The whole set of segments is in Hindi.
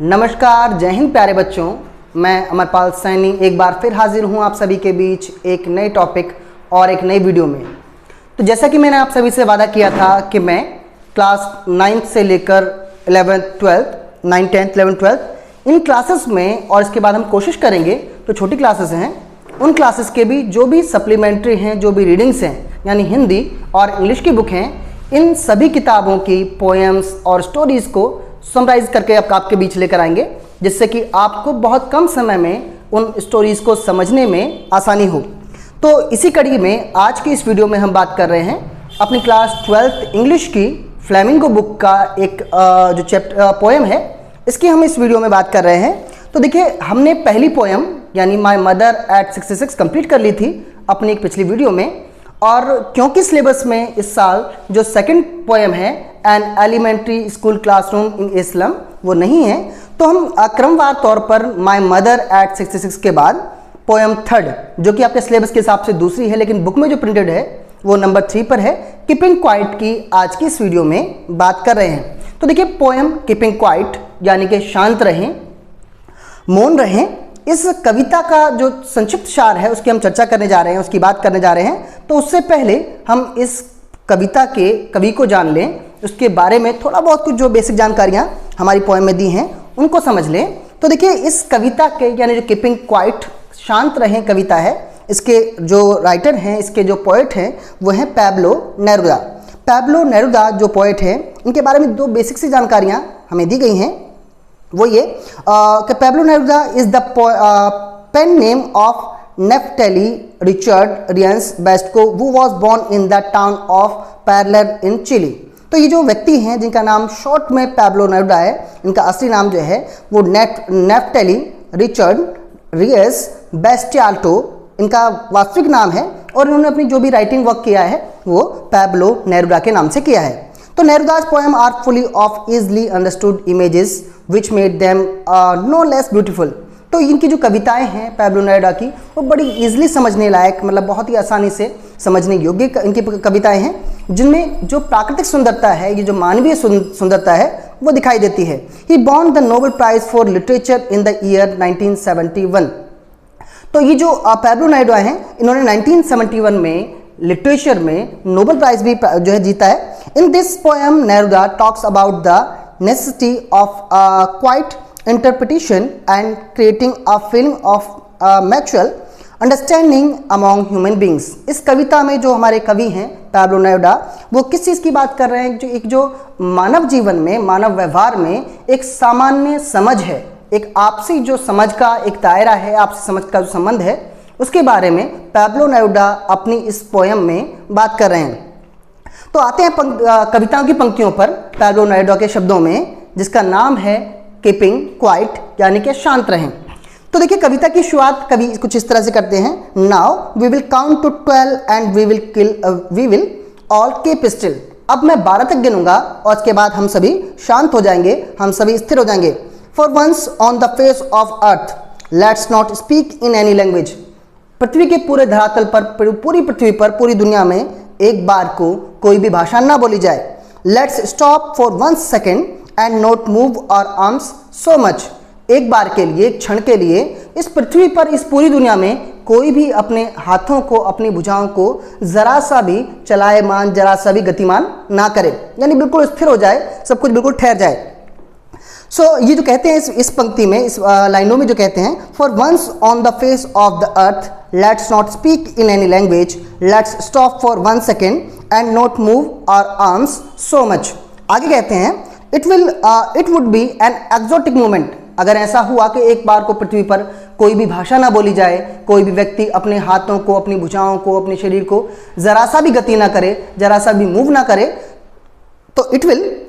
नमस्कार, जय हिंद प्यारे बच्चों। मैं अमरपाल सैनी एक बार फिर हाजिर हूँ आप सभी के बीच एक नए टॉपिक और एक नई वीडियो में। तो जैसा कि मैंने आप सभी से वादा किया था कि मैं क्लास 9th से लेकर 11th 12th 9th 10th 11th 12th इन क्लासेस में, और इसके बाद हम कोशिश करेंगे जो छोटी क्लासेस हैं उन क्लासेस के भी जो भी सप्लीमेंट्री हैं, जो भी रीडिंग्स हैं यानी हिंदी और इंग्लिश की बुक हैं, इन सभी किताबों की पोएम्स और स्टोरीज़ को समराइज करके आपके बीच लेकर आएंगे, जिससे कि आपको बहुत कम समय में उन स्टोरीज़ को समझने में आसानी हो। तो इसी कड़ी में आज की इस वीडियो में हम बात कर रहे हैं अपनी क्लास 12th इंग्लिश की फ्लेमिंगो बुक का एक जो चैप्टर पोएम है, इसकी हम इस वीडियो में बात कर रहे हैं। तो देखिए, हमने पहली पोएम यानी माय मदर एट 66 कंप्लीट कर ली थी अपनी एक पिछली वीडियो में, और क्योंकि सिलेबस में इस साल जो सेकंड पोएम है an elementary school classroom in a slum वो नहीं है, तो हम क्रमवार तौर पर माय मदर एट 66 के बाद पोएम थर्ड, जो कि आपके सिलेबस के हिसाब से दूसरी है लेकिन बुक में जो प्रिंटेड है वो नंबर 3 पर है, कीपिंग क्वाइट की आज की इस वीडियो में बात कर रहे हैं। तो देखिए, पोएम कीपिंग क्वाइट यानी कि शांत रहें, मौन रहें, इस कविता का जो संक्षिप्त सार है उसकी हम चर्चा करने जा रहे हैं, उसकी बात करने जा रहे हैं। तो उससे पहले हम इस कविता के कवि को जान लें, उसके बारे में थोड़ा बहुत कुछ जो बेसिक जानकारियाँ हमारी पोएम में दी हैं उनको समझ लें। तो देखिए, इस कविता के यानी जो कीपिंग क्वाइट शांत रहें कविता है, इसके जो राइटर हैं, इसके जो पोएट हैं वो हैं पैब्लो नेरुदा। पैब्लो नेरुदा जो पोएट हैं, इनके बारे में दो बेसिक सी जानकारियाँ हमें दी गई हैं। वो ये कि Pablo Neruda is the pen name of Neftali Richard Reyes Basoalto who was born in the town of Parral in Chile. तो ये जो व्यक्ति हैं जिनका नाम शॉर्ट में पैब्लो नेरुदा है, इनका असली नाम जो है वो नेफ्टेली रिचर्ड रियस बेस्टियाल्टो इनका वास्तविक नाम है, और इन्होंने अपनी जो भी राइटिंग वर्क किया है वो पैब्लो नेरुदा के नाम से किया है। तो नेरुदा's poem are fully of easily understood images which made them no less beautiful। तो इनकी जो कविताएं हैं पैब्लो नेरुदा की वो बड़ी ईजिली समझने लायक, मतलब बहुत ही आसानी से समझने योग्य इनकी कविताएं हैं, जिनमें जो प्राकृतिक सुंदरता है, ये जो मानवीय सुंदरता है वो दिखाई देती है। He won the Nobel Prize for Literature in the year 1971। तो ये जो पैब्लो नेरुदा हैं, इन्होंने 1971 में लिटरेचर में नोबेल प्राइज भी जो है जीता है। In this poem Neruda talks about the necessity of quite interpretation and creating a feeling of mutual understanding among human beings. इस कविता में जो हमारे कवि हैं पैब्लो नेरुदा, वो किस चीज़ की बात कर रहे हैं? जो मानव जीवन में, मानव व्यवहार में एक सामान्य समझ है, एक आपसी जो समझ का एक दायरा है, आपसी समझ का जो संबंध है, उसके बारे में पैब्लो नेरुदा अपनी इस पोएम में बात कर रहे हैं। तो आते हैं कविताओं की पंक्तियों पर पैब्लो नेरुदा के शब्दों में, जिसका नाम है कीपिंग क्वाइट यानी कि शांत रहें। तो देखिए, कविता की शुरुआत कवि कुछ इस तरह से करते हैं। Now we will count to 12 and we will all keep still. अब मैं 12 तक गिनूंगा और उसके बाद हम सभी शांत हो जाएंगे, हम सभी स्थिर हो जाएंगे। For once on the face of earth let's not speak in any language. पृथ्वी के पूरे धरातल पर, पूरी पृथ्वी पर, पूरी दुनिया में एक बार को कोई भी भाषा ना बोली जाए। Let's stop for 1 second and not move our arms so much. एक बार के लिए, एक क्षण के लिए इस पृथ्वी पर, इस पूरी दुनिया में कोई भी अपने हाथों को, अपनी भुजाओं को जरा सा भी चलायमान, जरा सा भी गतिमान ना करे, यानी बिल्कुल स्थिर हो जाए, सब कुछ बिल्कुल ठहर जाए। ये जो कहते हैं इस पंक्ति में, इस लाइनों में जो कहते हैं, for once on the face of the earth let's not speak in any language, let's stop for 1 second and not move our arms so much. आगे कहते हैं, it would be an exotic moment. अगर ऐसा हुआ कि एक बार को पृथ्वी पर कोई भी भाषा ना बोली जाए, कोई भी व्यक्ति अपने हाथों को, अपनी भुजाओं को, अपने शरीर को जरा सा भी गति ना करे, जरा सा भी मूव ना करे, तो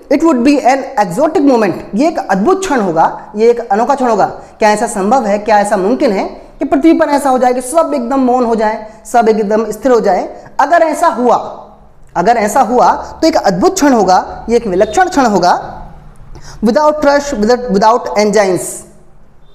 it would be an exotic moment. ये एक अद्भुत क्षण होगा, ये एक अनोखा क्षण होगा। क्या ऐसा संभव है, क्या ऐसा मुमकिन है कि पृथ्वी पर ऐसा हो जाए कि सब एकदम मौन हो जाए, सब एकदम स्थिर हो जाए? अगर ऐसा हुआ तो एक अद्भुत क्षण होगा, ये एक विलक्षण क्षण होगा। Without rush, without engines.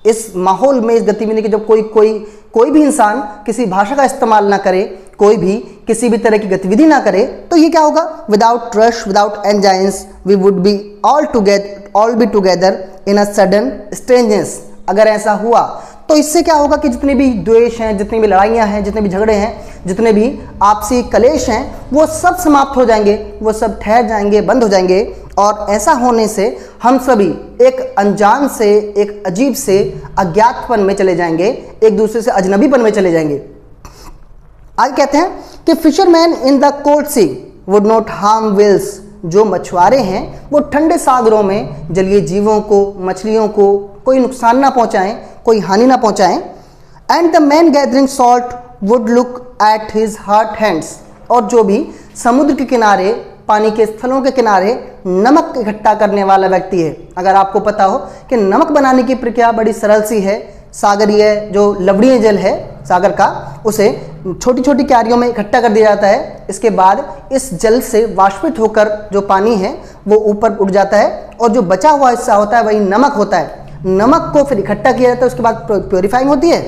इस माहौल में, इस गतिविधि के जब कोई भी इंसान किसी भाषा का इस्तेमाल ना करे, कोई भी किसी भी तरह की गतिविधि ना करे तो ये क्या होगा, without rush, without engines, we would be all be together in a sudden strangeness. अगर ऐसा हुआ तो इससे क्या होगा कि जितने भी द्वेष हैं, जितनी भी लड़ाइयाँ हैं, जितने भी झगड़े हैं, जितने भी आपसी कलेश हैं, वो सब समाप्त हो जाएंगे, वो सब ठहर जाएंगे, बंद हो जाएंगे। और ऐसा होने से हम सभी एक अनजान से, एक अजीब से अज्ञातपन में चले जाएंगे, एक दूसरे से अजनबीपन में चले जाएंगे। आगे कहते हैं कि fisherman in the cold sea would not harm whales. जो मछुआरे हैं वो ठंडे सागरों में जलीय जीवों को, मछलियों को कोई नुकसान ना पहुंचाएं, कोई हानि ना पहुंचाएं। And the man gathering salt would look at his hurt hands. और जो भी समुद्र के किनारे, पानी के स्थलों के किनारे नमक इकट्ठा करने वाला व्यक्ति है, अगर आपको पता हो कि नमक बनाने की प्रक्रिया बड़ी सरल सी है, सागरीय जो लवणीय जल है सागर का, उसे छोटी छोटी क्यारियों में इकट्ठा कर दिया जाता है। इसके बाद इस जल से वाष्पित होकर जो पानी है वो ऊपर उठ जाता है और जो बचा हुआ हिस्सा होता है वही नमक होता है। नमक को फिर इकट्ठा किया जाता है, उसके बाद प्योरीफाइंग होती है।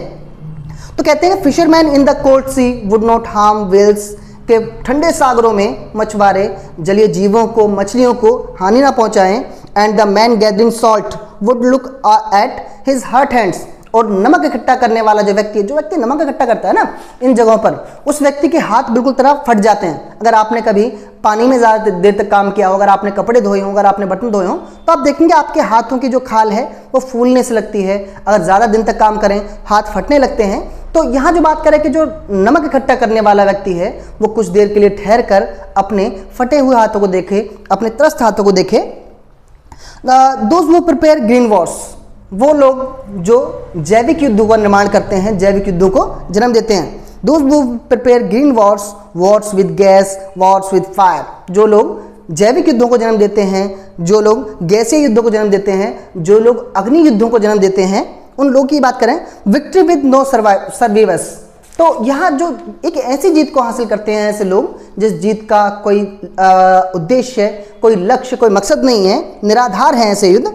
तो कहते हैं fisherman in the cold sea would not harm whales, के ठंडे सागरों में मछुआरे जलीय जीवों को, मछलियों को हानि ना पहुंचाएं। And the man gathering salt would look at his hurt hands. और नमक इकट्ठा करने वाला जो व्यक्ति है, जो व्यक्ति नमक इकट्ठा करता है ना इन जगहों पर, उस व्यक्ति के हाथ बिल्कुल तरह फट जाते हैं। अगर आपने कभी पानी में ज़्यादा देर तक काम किया हो, अगर आपने कपड़े धोए हों, अगर आपने बर्तन धोए हों, तो आप देखेंगे आपके हाथों की जो खाल है वो फूलने से लगती है। अगर ज़्यादा दिन तक काम करें हाथ फटने लगते हैं। तो यहाँ जो बात करें कि जो नमक इकट्ठा करने वाला व्यक्ति है वो कुछ देर के लिए ठहर कर अपने फटे हुए हाथों को देखे, अपने त्रस्त हाथों को देखे। दोज वो प्रिपेयर ग्रीन वॉर्स, वो लोग जो जैविक युद्धों का निर्माण करते हैं, जैविक युद्धों को जन्म देते हैं। दोज वो prepare green Wars, Wars with gas, Wars with fire. जो लोग जैविक युद्धों को जन्म देते हैं, जो लोग गैसीय युद्धों को जन्म देते हैं, जो लोग अग्नि युद्धों को जन्म देते हैं, उन लोगों की बात करें, विक्ट्री विद नो सर्वाइवर्स। तो यहाँ जो एक ऐसी जीत को हासिल करते हैं ऐसे लोग जिस जीत का कोई उद्देश्य, कोई लक्ष्य, कोई मकसद नहीं है, निराधार है ऐसे युद्ध।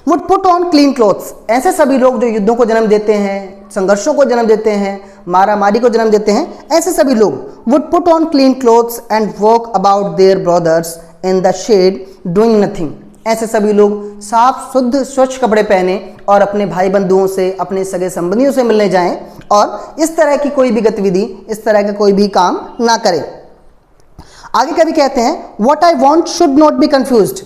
Would put on clean clothes, ऐसे सभी लोग जो युद्धों को जन्म देते हैं, संघर्षों को जन्म देते हैं, मारामारी को जन्म देते हैं, ऐसे सभी लोग would put on clean clothes and walk about their brothers in the shade doing nothing. ऐसे सभी लोग साफ शुद्ध स्वच्छ कपड़े पहने और अपने भाई बंधुओं से, अपने सगे संबंधियों से मिलने जाएं और इस तरह की कोई भी गतिविधि, इस तरह का कोई भी काम ना करें। आगे कभी कहते हैं what I want should not be confused.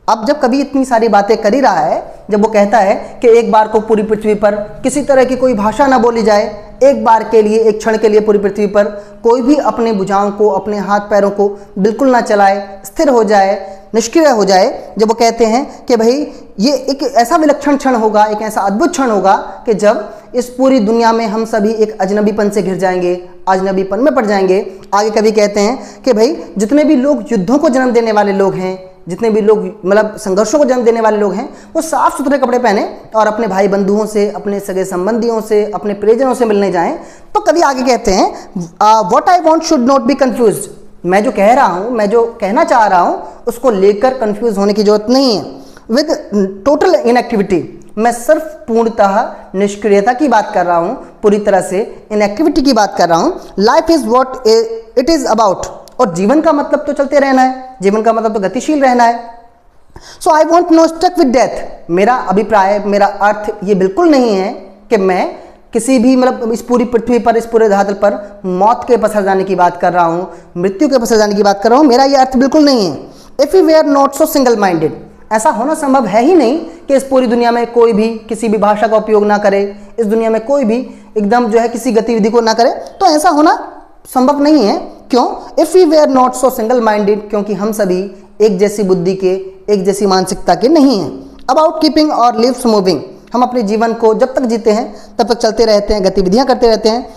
अब जब कभी इतनी सारी बातें कर ही रहा है, जब वो कहता है कि एक बार को पूरी पृथ्वी पर किसी तरह की कोई भाषा ना बोली जाए, एक बार के लिए, एक क्षण के लिए पूरी पृथ्वी पर कोई भी अपने भुजाओं को, अपने हाथ पैरों को बिल्कुल ना चलाए, स्थिर हो जाए, निष्क्रिय हो जाए। जब वो कहते हैं कि भाई ये एक ऐसा विलक्षण क्षण होगा, एक ऐसा अद्भुत क्षण होगा कि जब इस पूरी दुनिया में हम सभी एक अजनबीपन से घिर जाएंगे, अजनबीपन में पड़ जाएंगे। आगे कभी कहते हैं कि भाई जितने भी लोग युद्धों को जन्म देने वाले लोग हैं, जितने भी लोग मतलब संघर्षों को जन्म देने वाले लोग हैं, वो साफ सुथरे कपड़े पहने और अपने भाई बंधुओं से, अपने सगे संबंधियों से, अपने प्रियजनों से मिलने जाएं। तो कभी आगे कहते हैं what I want should not be confused. मैं जो कह रहा हूं, मैं जो कहना चाह रहा हूं, उसको लेकर कंफ्यूज होने की जरूरत नहीं है। विद टोटल इनएक्टिविटी, मैं सिर्फ पूर्णतः निष्क्रियता की बात कर रहा हूं, पूरी तरह से इनएक्टिविटी की बात कर रहा हूं। Life is what it is about, और जीवन का मतलब तो चलते रहना है, जीवन का मतलब तो गतिशील रहना है। So I want no stuck with death. मेरा अभिप्राय, मेरा अर्थ ये बिल्कुल नहीं है कि मैं किसी भी मतलब इस पूरी पृथ्वी पर, इस पूरे धरातल पर मौत के पसर जाने की बात कर रहा हूँ, मृत्यु के पसर जाने की बात कर रहा हूँ। मेरा ये अर्थ बिल्कुल नहीं है। If you were not so single minded, ऐसा होना संभव है ही नहीं कि इस पूरी दुनिया में कोई भी किसी भी भाषा का उपयोग ना करे, इस दुनिया में कोई भी एकदम जो है किसी गतिविधि को ना करे, तो ऐसा होना संभव नहीं है। क्यों? If we were not so single minded, क्योंकि हम सभी एक जैसी बुद्धि के, एक जैसी मानसिकता के नहीं हैं। अबाउट कीपिंग और लिव्स मूविंग, हम अपने जीवन को जब तक जीते हैं तब तक चलते रहते हैं, गतिविधियां करते रहते हैं।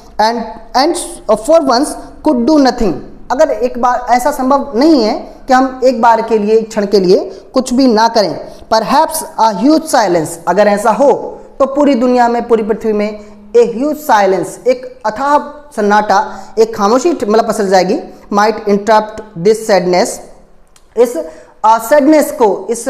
And for once could do nothing, अगर एक बार ऐसा संभव नहीं है कि हम एक बार के लिए, एक क्षण के लिए कुछ भी ना करें। परहैप्स अ ह्यूज साइलेंस, अगर ऐसा हो तो पूरी दुनिया में, पूरी पृथ्वी में ए ह्यूज साइलेंस, एक अथाह सन्नाटा, एक खामोशी मतलब पसर जाएगी। माइट इंटरप्ट दिस सैडनेस, इस सैडनेस को, इस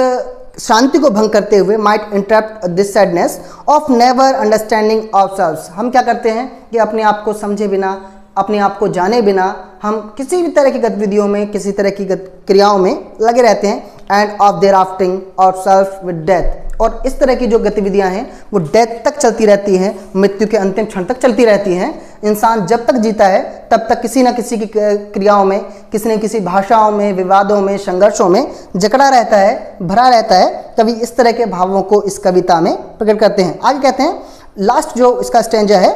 शांति को भंग करते हुए, might interrupt this sadness of never understanding of selves. हम क्या करते हैं कि अपने आप को समझे बिना, अपने आप को जाने बिना हम किसी भी तरह की गतिविधियों में, किसी तरह की क्रियाओं में लगे रहते हैं। एंड ऑफ देयर आफ्टरिंग और सेल्फ विद डेथ, और इस तरह की जो गतिविधियां हैं वो डेथ तक चलती रहती हैं, मृत्यु के अंतिम क्षण तक चलती रहती हैं। इंसान जब तक जीता है तब तक किसी न किसी की क्रियाओं में, किसी न किसी भाषाओं में, विवादों में, संघर्षों में जकड़ा रहता है, भरा रहता है। कवि इस तरह के भावों को इस कविता में प्रकट करते हैं। आगे कहते हैं, लास्ट जो इसका स्टैंजा है,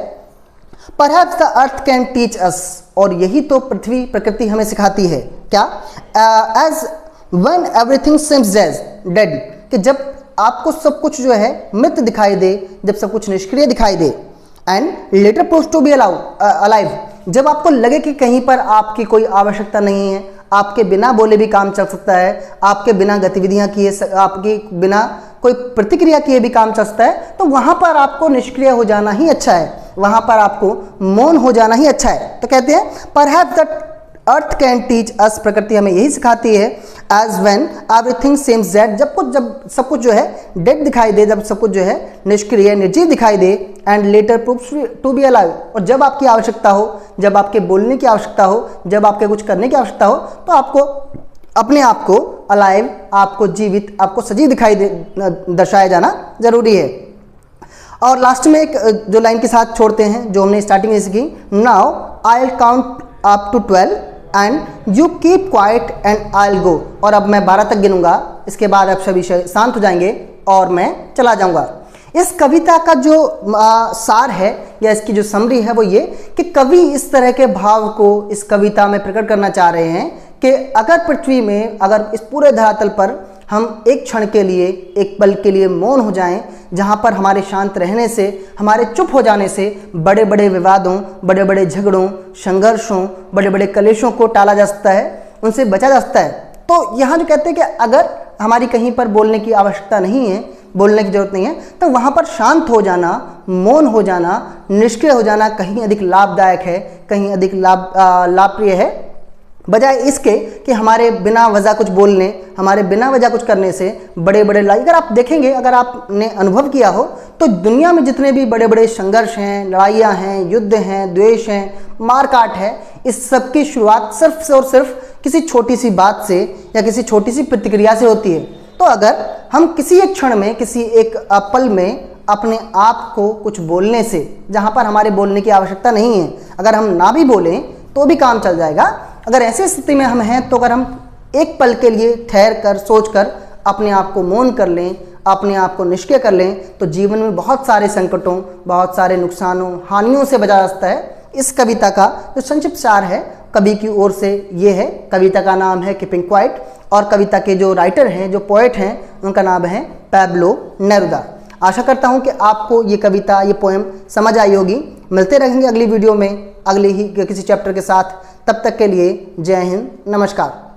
perhaps the earth can teach us, और यही तो पृथ्वी, प्रकृति हमें सिखाती है। क्या? As when everything seems dead, कि जब आपको सब कुछ जो है मृत दिखाई दे, जब सब कुछ निष्क्रिय दिखाई दे। And later proves to be alive, जब आपको लगे कि कहीं पर आपकी कोई आवश्यकता नहीं है, आपके बिना बोले भी काम चल सकता है, आपके बिना गतिविधियां किए, आपके बिना कोई प्रतिक्रिया किए भी काम चल सकता है, तो वहां पर आपको निष्क्रिय हो जाना ही अच्छा है, वहां पर आपको मौन हो जाना ही अच्छा है। तो कहते हैं, perhaps the earth can teach us, प्रकृति हमें यही सिखाती है। As when everything seems dead, जब सब कुछ जो है डेड दिखाई दे, जब सब कुछ जो है निष्क्रिय, निर्जीव दिखाई दे। And later proves to be alive, और जब आपकी आवश्यकता हो, जब आपके बोलने की आवश्यकता हो, जब आपके कुछ करने की आवश्यकता हो, तो आपको अपने आप को अलाइव, आपको जीवित, आपको सजीव दिखाई दर्शाया जाना जरूरी है। और लास्ट में एक जो लाइन के साथ छोड़ते हैं, जो हमने स्टार्टिंग में सीखी, now I will count up to 12 and you keep quiet and I will go, और अब मैं 12 तक गिनूंगा, इसके बाद आप सभी शांत हो जाएंगे और मैं चला जाऊंगा। इस कविता का जो सार है या इसकी जो समरी है वो ये कि कवि इस तरह के भाव को इस कविता में प्रकट करना चाह रहे हैं कि अगर पृथ्वी में, अगर इस पूरे धरातल पर हम एक क्षण के लिए, एक पल के लिए मौन हो जाएं, जहां पर हमारे शांत रहने से, हमारे चुप हो जाने से बड़े बड़े विवादों, बड़े बड़े झगड़ों, संघर्षों, बड़े बड़े कलेशों को टाला जा सकता है, उनसे बचा जा सकता है। तो यहाँ जो कहते हैं कि अगर हमारी कहीं पर बोलने की आवश्यकता नहीं है, बोलने की जरूरत नहीं है, तो वहाँ पर शांत हो जाना, मौन हो जाना, निष्क्रिय हो जाना कहीं अधिक लाभदायक है, कहीं अधिक लाभप्रिय है, बजाय इसके कि हमारे बिना वजह कुछ बोलने, हमारे बिना वजह कुछ करने से बड़े बड़े अगर आप देखेंगे, अगर आपने अनुभव किया हो, तो दुनिया में जितने भी बड़े बड़े संघर्ष हैं, लड़ाइयाँ हैं, युद्ध हैं, द्वेष हैं, मारकाट है, इस सब की शुरुआत सिर्फ और सिर्फ किसी छोटी सी बात से या किसी छोटी सी प्रतिक्रिया से होती है। तो अगर हम किसी एक क्षण में, किसी एक पल में अपने आप को कुछ बोलने से, जहाँ पर हमारे बोलने की आवश्यकता नहीं है, अगर हम ना भी बोलें तो भी काम चल जाएगा। अगर ऐसी स्थिति में हम हैं, तो अगर हम एक पल के लिए ठहर कर, सोच कर अपने आप को मौन कर लें, अपने आप को निष्क्रिय कर लें, तो जीवन में बहुत सारे संकटों, बहुत सारे नुकसानों, हानियों से बचा जा सकता है। इस कविता का जो संक्षिप्त सार है कवि की ओर से ये है। कविता का नाम है कीपिंग क्वाइट, और कविता के जो राइटर हैं, जो पोएट हैं, उनका नाम है पैब्लो नेरुदा। आशा करता हूँ कि आपको ये कविता, ये पोएम समझ आई होगी। मिलते रहेंगे अगली वीडियो में, अगली ही किसी चैप्टर के साथ। तब तक के लिए जय हिंद, नमस्कार।